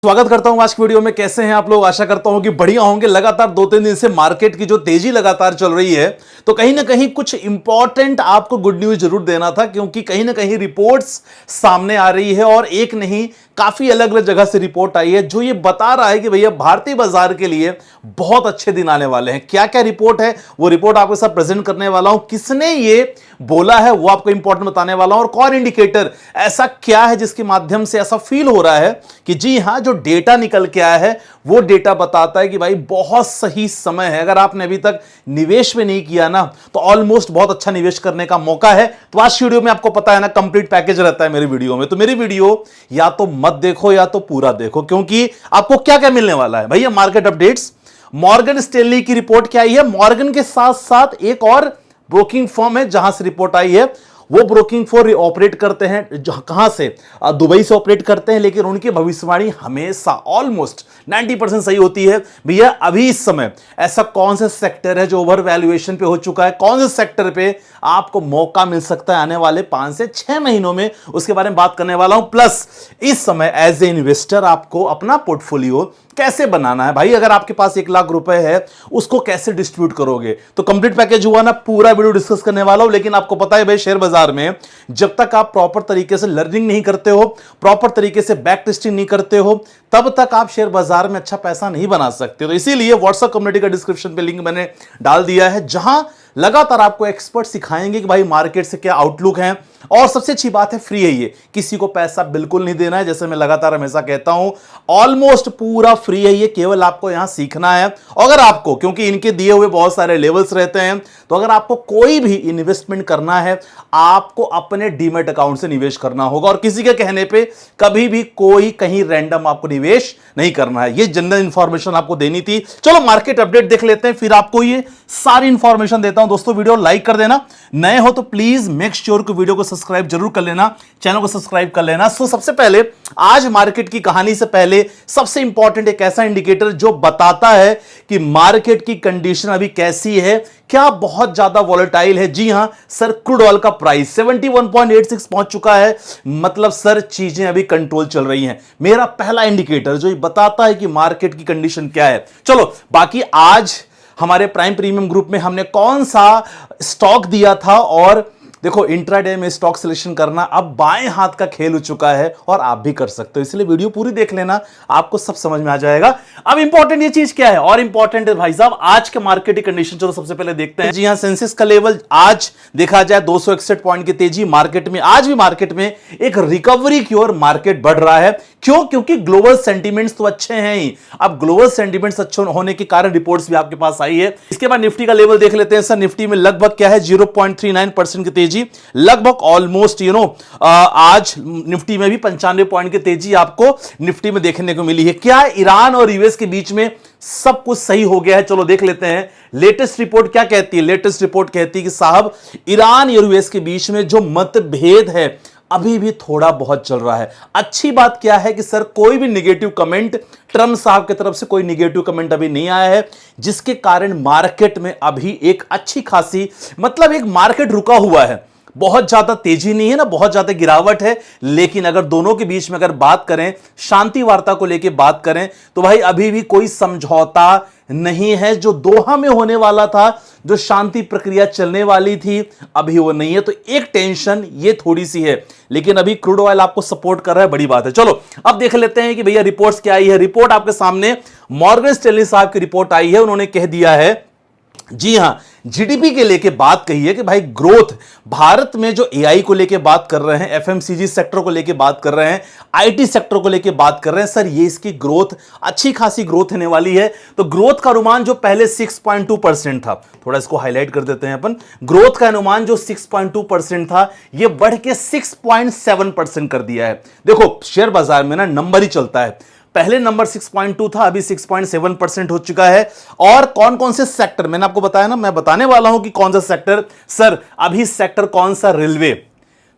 स्वागत करता हूं आज की वीडियो में। कैसे हैं आप लोग? आशा करता हूं कि बढ़िया होंगे। लगातार 2-3 दिन से मार्केट की जो तेजी लगातार चल रही है, तो कहीं ना कहीं कुछ इंपॉर्टेंट आपको गुड न्यूज जरूर देना था, क्योंकि कहीं ना कहीं रिपोर्ट्स सामने आ रही है और एक नहीं काफी अलग अलग जगह से रिपोर्ट आई है जो ये बता रहा है कि भैया भारतीय बाजार के लिए बहुत अच्छे दिन आने वाले हैं। क्या क्या रिपोर्ट है वो रिपोर्ट आपके साथ प्रेजेंट करने वाला हूं। किसने ये बोला है वो आपको इंपॉर्टेंट बताने वाला हूं, और कौन इंडिकेटर ऐसा क्या है जिसके माध्यम से ऐसा फील हो रहा है कि जी हां, जो डेटा निकल के आया है वो डेटा बताता है कि भाई बहुत सही समय है। अगर आपने अभी तक निवेश में नहीं किया ना, तो ऑलमोस्ट बहुत अच्छा निवेश करने का मौका है। तो आज वीडियो में आपको पता है ना, कंप्लीट पैकेज रहता है मेरी वीडियो में। तो मेरी वीडियो या तो मत देखो या तो पूरा देखो, क्योंकि आपको क्या क्या मिलने वाला है भैया। मार्केट अपडेट्स, मॉर्गन स्टैनली की रिपोर्ट क्या आई है, मॉर्गन के साथ साथ एक और ब्रोकिंग फर्म है जहां से रिपोर्ट आई है। वो ब्रोकिंग फर्म ऑपरेट करते हैं कहां से? दुबई से ऑपरेट करते हैं, लेकिन उनकी भविष्यवाणी हमेशा ऑलमोस्ट 90% सही होती है। भैया अभी इस समय ऐसा कौन सा सेक्टर है जो ओवर वैल्यूएशन पे हो चुका है, कौन से सेक्टर पे आपको मौका मिल सकता है आने वाले 5 से 6 महीनों में, उसके बारे में बात करने वाला हूं। प्लस इस समय एज ए इन्वेस्टर आपको अपना पोर्टफोलियो कैसे बनाना है भाई। अगर आपके पास 1 लाख रुपए है, उसको कैसे डिस्ट्रीब्यूट करोगे, तो कंप्लीट पैकेज हुआ ना, पूरा वीडियो डिस्कस करने वाला हूं। लेकिन आपको पता है भाई, शेयर बाजार में जब तक आप प्रॉपर तरीके से लर्निंग नहीं करते हो, प्रॉपर तरीके से बैक टेस्टिंग नहीं करते हो, तब तक आप शेयर बाजार में अच्छा पैसा नहीं बना सकते। तो इसीलिए व्हाट्सएप कम्युनिटी का डिस्क्रिप्शन पे लिंक मैंने डाल दिया है, जहां लगातार आपको एक्सपर्ट सिखाएंगे कि भाई मार्केट से क्या आउटलुक है। और सबसे अच्छी बात है, फ्री है ये, किसी को पैसा बिल्कुल नहीं देना है। जैसे मैं लगातार हमेशा कहता हूं, ऑलमोस्ट पूरा फ्री है ये, केवल आपको यहां सीखना है। अगर आपको, क्योंकि इनके दिए हुए बहुत सारे लेवल्स रहते हैं, तो अगर आपको कोई भी इन्वेस्टमेंट करना है, आपको अपने डीमैट अकाउंट से निवेश करना होगा, और किसी के कहने पे कभी भी कोई कहीं रैंडम आपको निवेश नहीं करना है। ये जनरल इंफॉर्मेशन आपको देनी थी। चलो मार्केट अपडेट देख लेते हैं, फिर आपको ये सारी इंफॉर्मेशन देता हूं। दोस्तों वीडियो लाइक कर देना, नए हो तो प्लीज मेक श्योर कि वीडियो को सब्सक्राइब जरूर कर लेना, चैनल को सब्सक्राइब कर लेना। सो सबसे पहले आज मार्केट की कहानी से पहले सबसे इंपॉर्टेंट एक ऐसा इंडिकेटर जो बताता है कि मार्केट की कंडीशन अभी कैसी है, क्या बहुत ज्यादा वॉलेटाइल है। जी हां सर, क्रूड ऑयल का प्राइस 71.86 पहुंच चुका है, मतलब सर चीजें अभी कंट्रोल चल रही हैं। मेरा पहला इंडिकेटर जो बताता है कि मार्केट की कंडीशन क्या है। चलो बाकी आज हमारे प्राइम प्रीमियम ग्रुप में हमने कौन सा स्टॉक दिया था, और देखो इंट्राडे में स्टॉक सिलेक्शन करना अब बाएं हाथ का खेल हो चुका है, और आप भी कर सकते हो। इसलिए वीडियो पूरी देख लेना, आपको सब समझ में आ जाएगा। अब इंपॉर्टेंट ये चीज क्या है, और इंपॉर्टेंट है भाई साहब आज के मार्केट की कंडीशन। चलो सबसे पहले देखते हैं। जी हां, सेंसेक्स का लेवल आज देखा जाए 261 पॉइंट की तेजी मार्केट में। आज भी मार्केट में एक रिकवरी की ओर मार्केट बढ़ रहा है। क्यों? क्योंकि ग्लोबल सेंटीमेंट्स तो अच्छे हैं ही। अब ग्लोबल सेंटीमेंट्स अच्छे होने के कारण रिपोर्ट्स भी आपके पास आई है। इसके बाद निफ्टी का लेवल देख लेते हैं। सर निफ्टी में लगभग क्या है, 0.39% की तेजी, लगभग ऑलमोस्ट आज निफ्टी में भी 95 पॉइंट की तेजी आपको निफ्टी में देखने को मिली है। क्या ईरान और यूएस के बीच में सब कुछ सही हो गया है? चलो देख लेते हैं लेटेस्ट रिपोर्ट क्या कहती है। लेटेस्ट रिपोर्ट कहती है कि साहब ईरान और यूएस के बीच में जो मतभेद है अभी भी थोड़ा बहुत चल रहा है। अच्छी बात क्या है कि सर कोई भी नेगेटिव कमेंट ट्रम्प साहब की तरफ से कोई नेगेटिव कमेंट अभी नहीं आया है, जिसके कारण मार्केट में अभी एक अच्छी खासी, मतलब एक मार्केट रुका हुआ है। बहुत ज्यादा तेजी नहीं है ना, बहुत ज्यादा गिरावट है। लेकिन अगर दोनों के बीच में अगर बात करें, शांति वार्ता को लेकर बात करें, तो भाई अभी भी कोई समझौता नहीं है। जो दोहा में होने वाला था, जो शांति प्रक्रिया चलने वाली थी, अभी वो नहीं है। तो एक टेंशन ये थोड़ी सी है, लेकिन अभी क्रूड ऑयल आपको सपोर्ट कर रहा है, बड़ी बात है। चलो अब देख लेते हैं कि भैया रिपोर्ट्स क्या आई है। रिपोर्ट आपके सामने मॉर्गन स्टैनली साहब की रिपोर्ट आई है। उन्होंने कह दिया है, जी हां, जीडीपी के लेके बात कही है कि भाई ग्रोथ भारत में जो एआई को लेके बात कर रहे हैं, एफएमसीजी सेक्टर को लेके बात कर रहे हैं, आईटी सेक्टर को लेके बात कर रहे हैं, सर ये इसकी ग्रोथ अच्छी खासी ग्रोथ होने वाली है। तो ग्रोथ का अनुमान जो पहले 6.2% था, थोड़ा इसको हाईलाइट कर देते हैं अपन। ग्रोथ का अनुमान जो 6.2% था, ये बढ़ के 6.7% कर दिया है। देखो शेयर बाजार में ना नंबर ही चलता है, पहले नंबर 6.2 था, अभी 6.7% हो चुका है। और कौन कौन से सेक्टर, मैंने आपको बताया ना, मैं बताने वाला हूं कि कौन सा सेक्टर। सर अभी सेक्टर कौन सा? रेलवे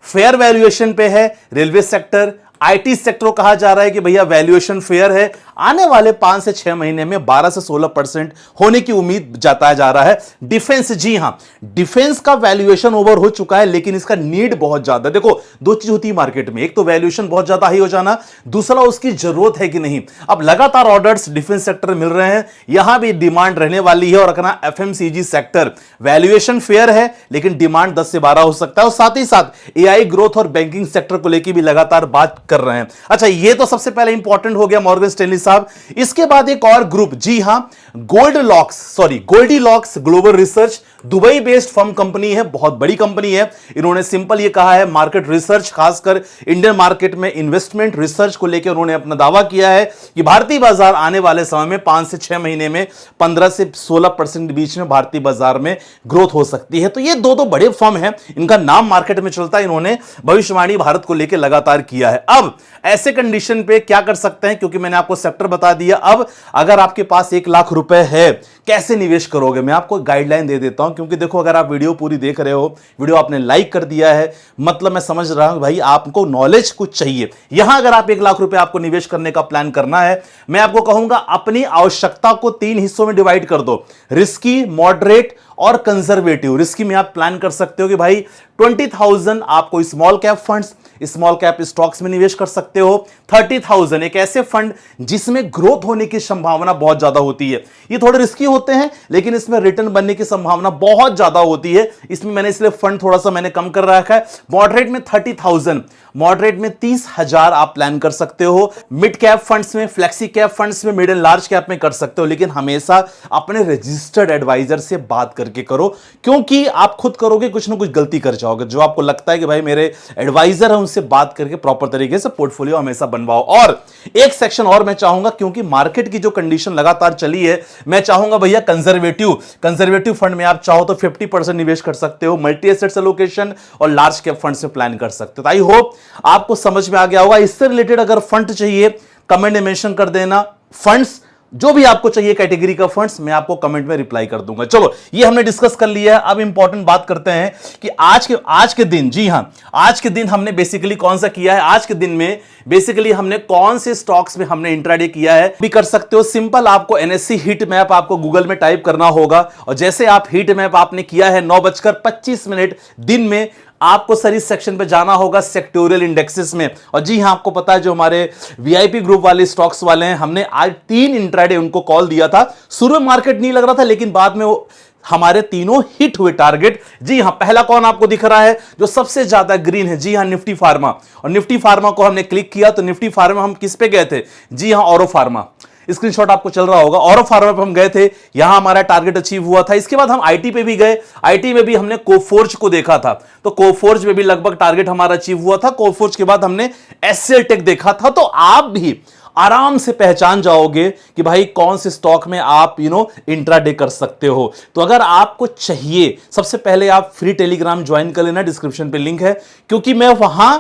फेयर वैल्यूएशन पे है, रेलवे सेक्टर, आईटी सेक्टर को कहा जा रहा है कि भैया वैल्यूएशन फेयर है, आने वाले 5 से 6 महीने में 12 से 16% होने की उम्मीद जताया जा रहा है। डिफेंस, जी हां, डिफेंस का वैल्यूएशन ओवर हो चुका है, लेकिन इसका नीड बहुत ज्यादा है। देखो, दो चीज होती है मार्केट में, एक तो वैल्यूएशन बहुत ज्यादा हाई हो जाना, दूसरा उसकी जरूरत है कि नहीं। अब लगातार ऑर्डर्स डिफेंस सेक्टर में मिल रहे हैं, यहां भी डिमांड रहने वाली है। और अगर एफएमसीजी सेक्टर वैल्यूएशन फेयर है, लेकिन डिमांड 10 से 12 हो सकता है। और साथ ही साथ एआई ग्रोथ और बैंकिंग सेक्टर को लेकर भी लगातार बात कर रहे हैं। अच्छा, ये तो सबसे पहले इंपॉर्टेंट हो गया मॉर्गन स्टैनली साहब। इसके बाद एक और ग्रुप, जी हां, Goldilocks global research, Dubai based firm company है, बहुत बड़ी कंपनी है। इन्होंने सिंपल ये कहा है, मार्केट रिसर्च, खासकर इंडियन मार्केट में इन्वेस्टमेंट रिसर्च को लेकर उन्होंने अपना दावा किया है कि भारतीय बाजार आने वाले समय में 5 से 6 महीने में 15 से 16% के बीच में भारतीय बाजार में ग्रोथ हो सकती है। तो ये दो बड़े फर्म हैं, इनका नाम मार्केट में चलता है, इन्होंने भविष्यवाणी भारत को लेकर लगातार किया है। अब ऐसे कंडीशन पे क्या कर सकते हैं, क्योंकि मैंने आपको सेक्टर बता दिया। अब अगर आपके पास 1 लाख रुपए है, कैसे निवेश करोगे, मैं आपको गाइडलाइन दे देता हूं। क्योंकि देखो, अगर आप वीडियो पूरी देख रहे हो, वीडियो आपने लाइक कर दिया है, मतलब मैं समझ रहा हूं भाई आपको नॉलेज कुछ चाहिए। यहां अगर आप 1 लाख रुपए आपको निवेश करने का प्लान करना है, मैं आपको कहूंगा अपनी आवश्यकता को 3 हिस्सों में डिवाइड कर दो, रिस्की, मॉडरेट और कंजर्वेटिव। रिस्की में आप प्लान कर सकते हो कि भाई 20,000 आपको small cap funds, small cap stocks में निवेश कर सकते हो। 30,000 एक ऐसे फंड जिसमें ग्रोथ होने की संभावना बहुत ज्यादा होती है। ये थोड़े रिस्की होते हैं, लेकिन इसमें रिटर्न बनने की संभावना बहुत ज्यादा होती है, इसमें मैंने इसलिए फंड थोड़ा सा मैंने कम कर रखा है। मॉडरेट में 30,000, मॉडरेट में 30,000 आप प्लान कर सकते हो। मिड कैप फंड्स में, फ्लेक्सी कैप फंड्स में, मिड एंड लार्ज कैप में कर सकते हो, लेकिन हमेशा अपने रजिस्टर्ड एडवाइजर से बात करके करो, क्योंकि आप खुद करोगे कुछ ना कुछ गलती कर जाओगे। जो आपको लगता है कि भाई मेरे एडवाइजर है, उनसे बात करके प्रॉपर तरीके से पोर्टफोलियो हमेशा बनवाओ। और एक सेक्शन और मैं चाहूंगा, क्योंकि मार्केट की जो कंडीशन लगातार चली है, मैं चाहूंगा भैया कंजर्वेटिव फंड में आप चाहो तो 50% निवेश कर सकते हो, मल्टी एसेट्स एलोकेशन और लार्ज कैप फंड से प्लान कर सकते हो। आई होप आपको समझ में आ गया होगा। इससे रिलेटेड अगर फंड चाहिए, कमेंट में मेंशन कर देना। फंड्स जो भी आपको चाहिए कैटेगरी का फंड्स, मैं आपको कमेंट में रिप्लाई कर दूंगा। चलो, ये हमने डिस्कस कर लिया है। अब इंपॉर्टेंट बात करते हैं कि आज के दिन, जी हां, आज के दिन हमने बेसिकली कौन सा किया है। आज के दिन में बेसिकली हमने कौन से स्टॉक्स में हमने इंट्राडे किया है भी कर सकते हो। सिंपल, आपको एनएससी हीट मैप आपको गूगल में टाइप करना होगा, और जैसे आप हीट मैप आपने किया है 9:25 दिन में, आपको सर इस सेक्शन पे जाना होगा सेक्टोरियल इंडेक्सेस में। और जी हां, आपको पता है जो हमारे वीआईपी ग्रुप वाले स्टॉक्स वाले हैं, हमने आज 3 इंट्राडे उनको कॉल दिया था। शुरू में मार्केट नहीं लग रहा था, लेकिन बाद में वो हमारे तीनों हिट हुए टारगेट। जी हां, पहला कौन आपको दिख रहा है जो सबसे ज्यादा ग्रीन है, जी हां, निफ्टी फार्मा। और निफ्टी फार्मा को हमने क्लिक किया तो निफ्टी फार्मा हम किस पे गए थे, जी हां, ऑरो फार्मा। स्क्रीनशॉट आपको चल रहा होगा, ऑरो फार्मा पे हम गए थे, यहां हमारा टारगेट अचीव हुआ था। इसके बाद हम आईटी पे भी गए, आईटी में भी हमने कोफोर्ज को देखा था, तो कोफोर्ज में भी लगभग टारगेट हमारा अचीव हुआ था। कोफोर्ज के बाद हमने एचसीएल टेक देखा था। तो आप भी आराम से पहचान जाओगे कि भाई कौन से स्टॉक में आप इंट्राडे कर सकते हो। तो अगर आपको चाहिए, सबसे पहले आप फ्री टेलीग्राम ज्वाइन कर लेना, डिस्क्रिप्शन पे लिंक है, क्योंकि मैं वहां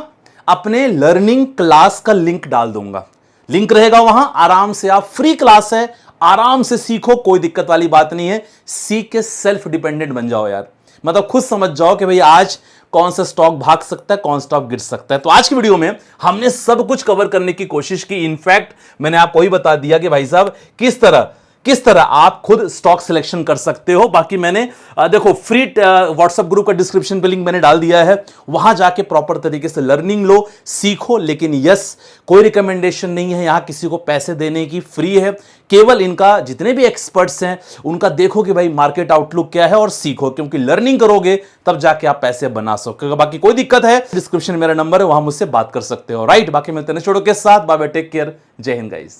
अपने लर्निंग क्लास का लिंक डाल दूंगा। लिंक रहेगा वहां, आराम से आप, फ्री क्लास है, आराम से सीखो, कोई दिक्कत वाली बात नहीं है। सीख के सेल्फ डिपेंडेंट बन जाओ यार, मतलब खुद समझ जाओ कि भाई आज कौन सा स्टॉक भाग सकता है, कौन स्टॉक गिर सकता है। तो आज की वीडियो में हमने सब कुछ कवर करने की कोशिश की। इनफैक्ट मैंने आपको ही बता दिया कि भाई साहब किस तरह आप खुद स्टॉक सिलेक्शन कर सकते हो। बाकी मैंने देखो फ्री व्हाट्सएप ग्रुप का डिस्क्रिप्शन पे लिंक मैंने डाल दिया है, वहां जाके प्रॉपर तरीके से लर्निंग लो, सीखो। लेकिन यस, कोई रिकमेंडेशन नहीं है यहां किसी को पैसे देने की, फ्री है। केवल इनका जितने भी एक्सपर्ट्स हैं उनका देखो कि भाई मार्केट आउटलुक क्या है और सीखो, क्योंकि लर्निंग करोगे तब जाके आप पैसे बना सकोगे। बाकी कोई दिक्कत है, डिस्क्रिप्शन में मेरा नंबर है, वहां मुझसे बात कर सकते हो। राइट, बाकी मिलते हैं छोड़ो के साथ। बाय बाय, टेक केयर, जय हिंद गाइस।